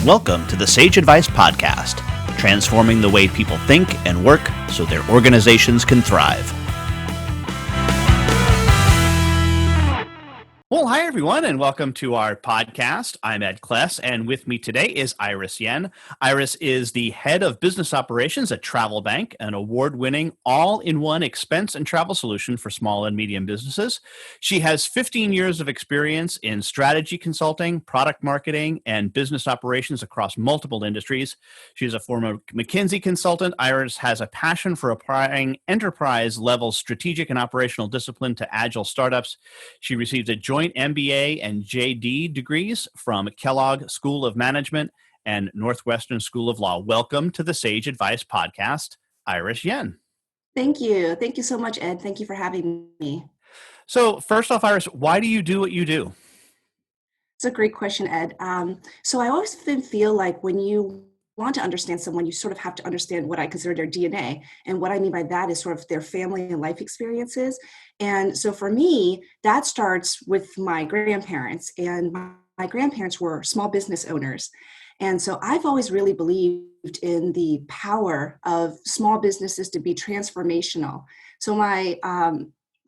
Welcome to the Sage Advice Podcast, transforming the way people think and work so their organizations can thrive. Well, hi, everyone, and welcome to our podcast. I'm Ed Kless, and with me today is Iris Yen. Iris is the head of business operations at TravelBank, an award-winning all-in-one expense and travel solution for small and medium businesses. She has 15 years of experience in strategy consulting, product marketing, and business operations across multiple industries. She's a former McKinsey consultant. Iris has a passion for applying enterprise-level strategic and operational discipline to agile startups. She received a joint MBA and JD degrees from Kellogg School of Management and Northwestern School of Law. Welcome to the Sage Advice Podcast, Iris Yen. Thank you. Thank you so much, Ed. Thank you for having me. So first off, Iris, why do you do what you do? It's a great question, Ed. So I always feel like when you want to understand someone, you sort of have to understand what I consider their DNA. And what I mean by that is sort of their family and life experiences. And so for me, that starts with my grandparents. And my grandparents were small business owners. And so I've always really believed in the power of small businesses to be transformational. So my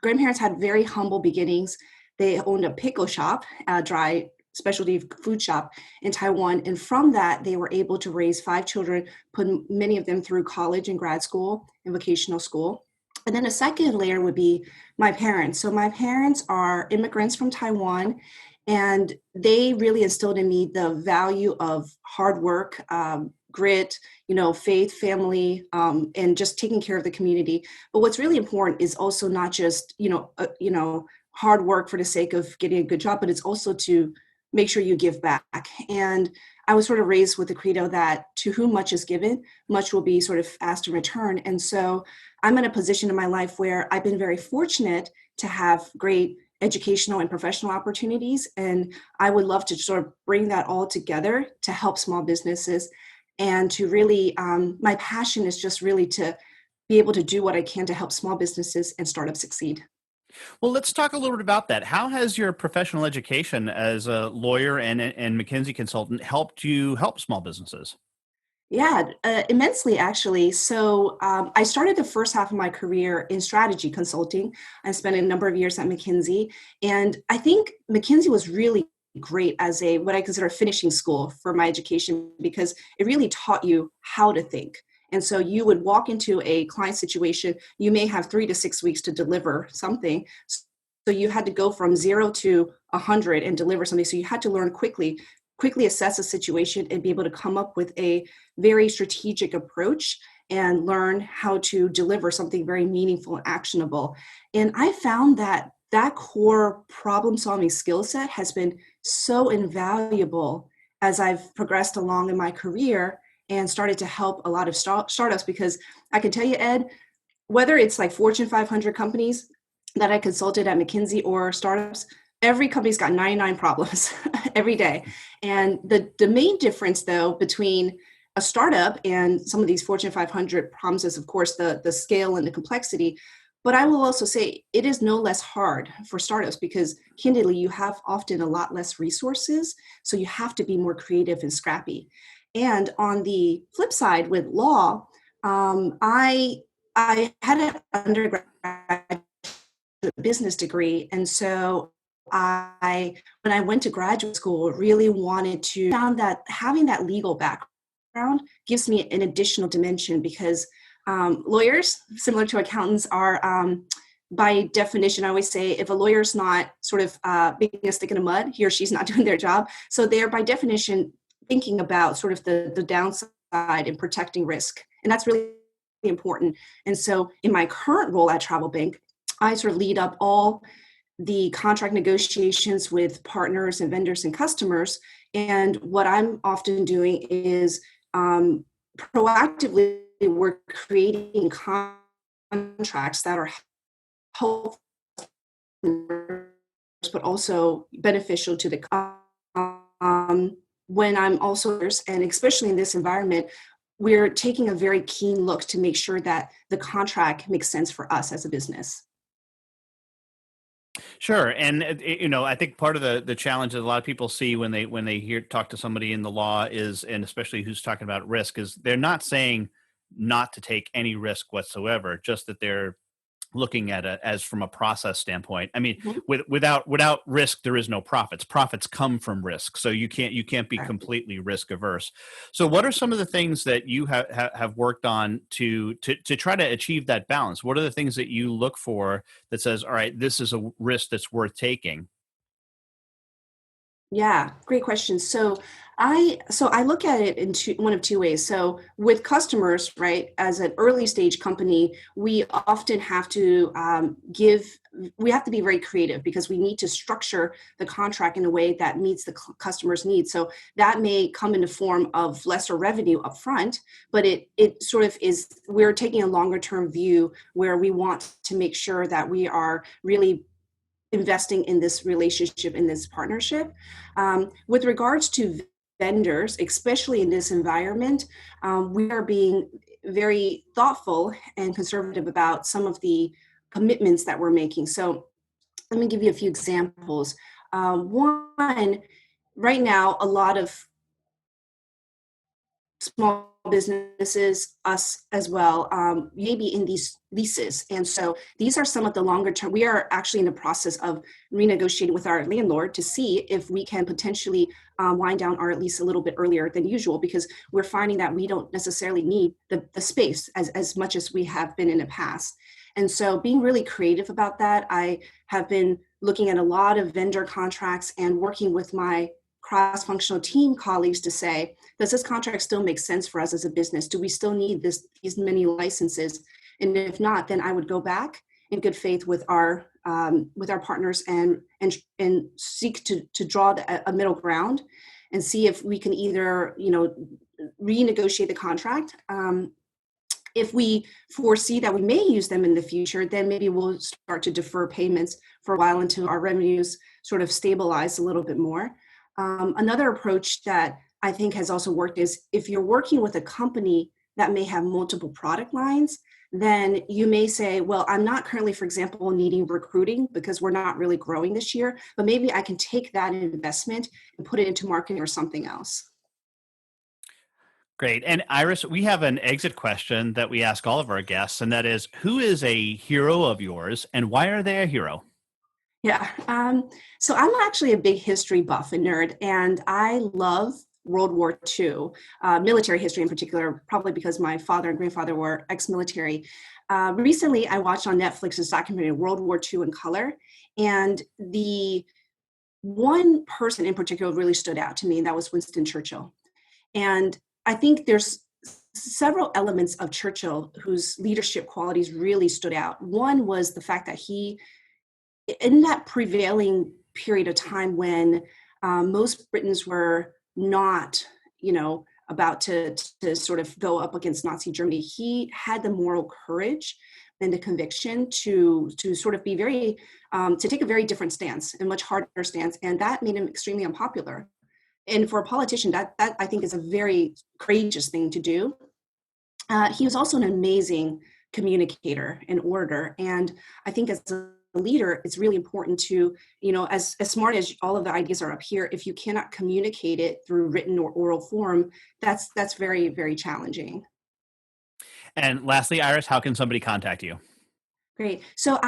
grandparents had very humble beginnings. They owned a pickle shop, dry specialty food shop in Taiwan. And from that, they were able to raise 5 children, put many of them through college and grad school and vocational school. And then a second layer would be my parents. So my parents are immigrants from Taiwan, and they really instilled in me the value of hard work, grit, faith, family, and just taking care of the community. But what's really important is also not just, hard work for the sake of getting a good job, but it's also to make sure you give back. And I was sort of raised with the credo that to whom much is given, much will be sort of asked in return. And so I'm in a position in my life where I've been very fortunate to have great educational and professional opportunities. And I would love to sort of bring that all together to help small businesses and to really, my passion is just really to be able to do what I can to help small businesses and startups succeed. Well, let's talk a little bit about that. How has your professional education as a lawyer and McKinsey consultant helped you help small businesses? Yeah, immensely, actually. So I started the first half of my career in strategy consulting. I spent a number of years at McKinsey. And I think McKinsey was really great as what I consider a finishing school for my education, because it really taught you how to think. And so you would walk into a client situation, you may have 3 to 6 weeks to deliver something. So you had to go from 0 to 100 and deliver something. So you had to learn quickly assess a situation and be able to come up with a very strategic approach and learn how to deliver something very meaningful and actionable. And I found that core problem solving skill set has been so invaluable as I've progressed along in my career and started to help a lot of startups, because I can tell you, Ed, whether it's like Fortune 500 companies that I consulted at McKinsey or startups, every company's got 99 problems every day. And the main difference, though, between a startup and some of these Fortune 500 problems is, of course, the scale and the complexity. But I will also say it is no less hard for startups because, candidly, you have often a lot less resources. So you have to be more creative and scrappy. And on the flip side with law, I had an undergraduate business degree. And so when I went to graduate school, really found that having that legal background gives me an additional dimension, because lawyers, similar to accountants, are by definition, I always say, if a lawyer's not sort of being a stick in the mud, he or she's not doing their job. So they're by definition thinking about sort of the downside and protecting risk. And that's really important. And so in my current role at TravelBank, I sort of lead up all the contract negotiations with partners and vendors and customers. And what I'm often doing is proactively we're creating contracts that are helpful, but also beneficial to the when I'm also, and especially in this environment, we're taking a very keen look to make sure that the contract makes sense for us as a business. Sure, and I think part of the challenge that a lot of people see when they hear talk to somebody in the law is, and especially who's talking about risk, is they're not saying not to take any risk whatsoever, just that they're looking at it as from a process standpoint. I mean, Mhm. without risk, there is no profits. Profits come from risk, so you can't be Exactly. completely risk averse. So, what are some of the things that you have worked on to try to achieve that balance? What are the things that you look for that says, all right, this is a risk that's worth taking? Yeah, great question. So I look at it in one of two ways. So with customers, right, as an early stage company, we often have to we have to be very creative because we need to structure the contract in a way that meets the customer's needs. So that may come in the form of lesser revenue upfront, but it sort of is, we're taking a longer term view where we want to make sure that we are really investing in this relationship, in this partnership. With regards to vendors, especially in this environment, we are being very thoughtful and conservative about some of the commitments that we're making. So let me give you a few examples. One, right now, a lot of small businesses, us as well, maybe in these leases. And so these are some of the longer term. We are actually in the process of renegotiating with our landlord to see if we can potentially wind down our lease a little bit earlier than usual, because we're finding that we don't necessarily need the space as much as we have been in the past. And so being really creative about that, I have been looking at a lot of vendor contracts and working with my cross-functional team colleagues to say, does this contract still make sense for us as a business? Do we still need these many licenses? And if not, then I would go back in good faith with our partners and seek to draw a middle ground and see if we can either renegotiate the contract. If we foresee that we may use them in the future, then maybe we'll start to defer payments for a while until our revenues sort of stabilize a little bit more. Another approach that I think has also worked is if you're working with a company that may have multiple product lines, then you may say, well, I'm not currently, for example, needing recruiting because we're not really growing this year, but maybe I can take that investment and put it into marketing or something else. Great. And Iris, we have an exit question that we ask all of our guests, and that is, who is a hero of yours and why are they a hero? Yeah. So I'm actually a big history buff and nerd, and I love World War II, military history in particular, probably because my father and grandfather were ex-military. Recently, I watched on Netflix this documentary, World War II in Color, and the one person in particular really stood out to me, and that was Winston Churchill. And I think there's several elements of Churchill whose leadership qualities really stood out. One was the fact that he, in that prevailing period of time when most Britons were not, about to sort of go up against Nazi Germany, he had the moral courage and the conviction to sort of be very, to take a very different stance, a much harder stance, and that made him extremely unpopular. And for a politician, that I think is a very courageous thing to do. He was also an amazing communicator and orator, and I think as a leader, it's really important to, as smart as all of the ideas are up here, if you cannot communicate it through written or oral form, that's very, very challenging. And lastly, Iris, how can somebody contact you? Great. So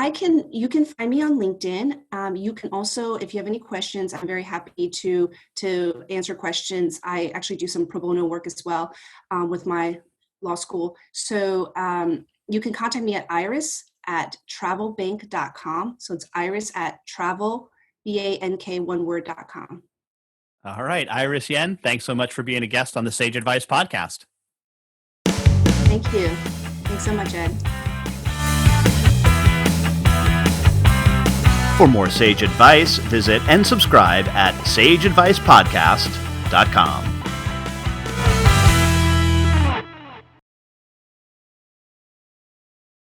you can find me on LinkedIn. You can also, if you have any questions, I'm very happy to answer questions. I actually do some pro bono work as well with my law school. So you can contact me at iris@travelbank.com. So it's iris at travelbank, one word.com. All right, Iris Yen, thanks so much for being a guest on the Sage Advice podcast. Thank you. Thanks so much, Ed. For more Sage Advice, visit and subscribe at sageadvicepodcast.com.